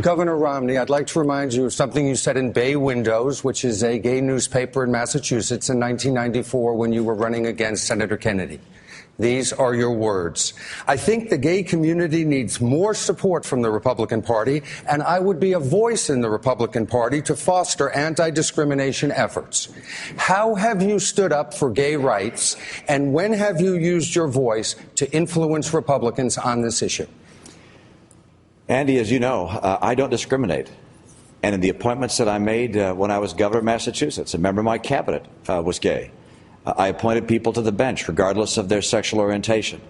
Governor Romney, I'd like to remind you of something you said in Bay Windows, which is a gay newspaper in Massachusetts in 1994 when you were running against Senator Kennedy. These are your words. I think the gay community needs more support from the Republican Party, and I would be a voice in the Republican Party to foster anti-discrimination efforts. How have you stood up for gay rights, and when have you used your voice to influence Republicans on this issue? Andy, as you know, I don't discriminate. And in the appointments that I made when I was governor of Massachusetts, a member of my cabinet was gay. I appointed people to the bench regardless of their sexual orientation.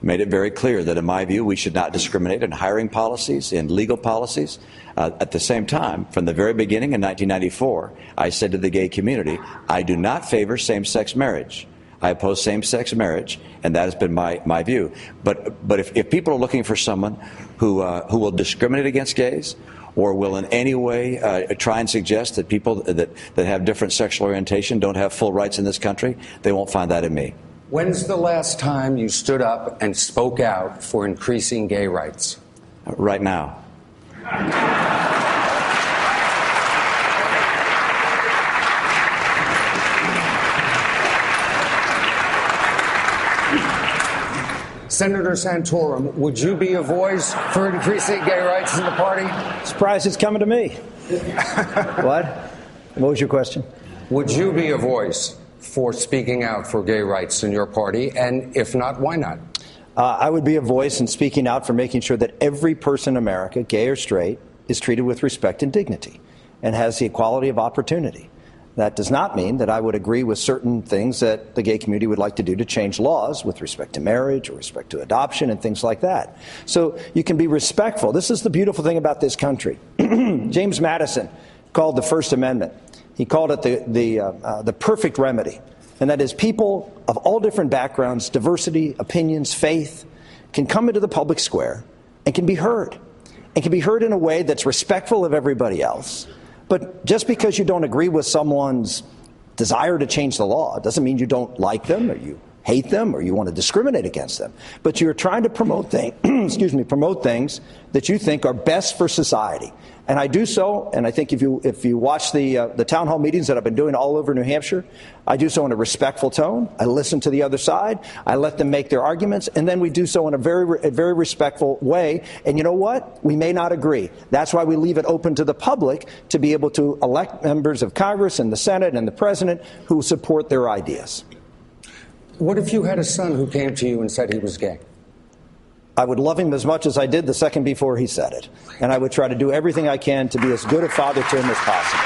I made it very clear that, in my view, we should not discriminate in hiring policies, in legal policies. At the same time, from the very beginning in 1994, I said to the gay community, I do not favor same-sex marriage. I oppose same-sex marriage, and that has been my view. But if people are looking for someone who will discriminate against gays, or will in any way try and suggest that people that have different sexual orientation don't have full rights in this country, they won't find that in me. When's the last time you stood up and spoke out for increasing gay rights? Right now. Senator Santorum, would you be a voice for increasing gay rights in the party? Surprise, it's coming to me. What? What was your question? Would you be a voice for speaking out for gay rights in your party? And if not, why not? I would be a voice in speaking out for making sure that every person in America, gay or straight, is treated with respect and dignity and has the equality of opportunity. That does not mean that I would agree with certain things that the gay community would like to do to change laws with respect to marriage or respect to adoption and things like that. So you can be respectful. This is the beautiful thing about this country. James Madison called the First Amendment, he called it the perfect remedy. And that is, people of all different backgrounds, diversity, opinions, faith, can come into the public square and can be heard. And can be heard in a way that's respectful of everybody else. But just because you don't agree with someone's desire to change the law doesn't mean you don't like them or you hate them or you want to discriminate against them. But you're trying to promote promote things that you think are best for society. And I do so, and I think if you watch the town hall meetings that I've been doing all over New Hampshire, I do so in a respectful tone. I listen to the other side. I let them make their arguments, and then we do so in a very respectful way. And you know what? We may not agree. That's why we leave it open to the public to be able to elect members of Congress and the Senate and the President who support their ideas. What if you had a son who came to you and said he was gay? I would love him as much as I did the second before he said it. And I would try to do everything I can to be as good a father to him as possible.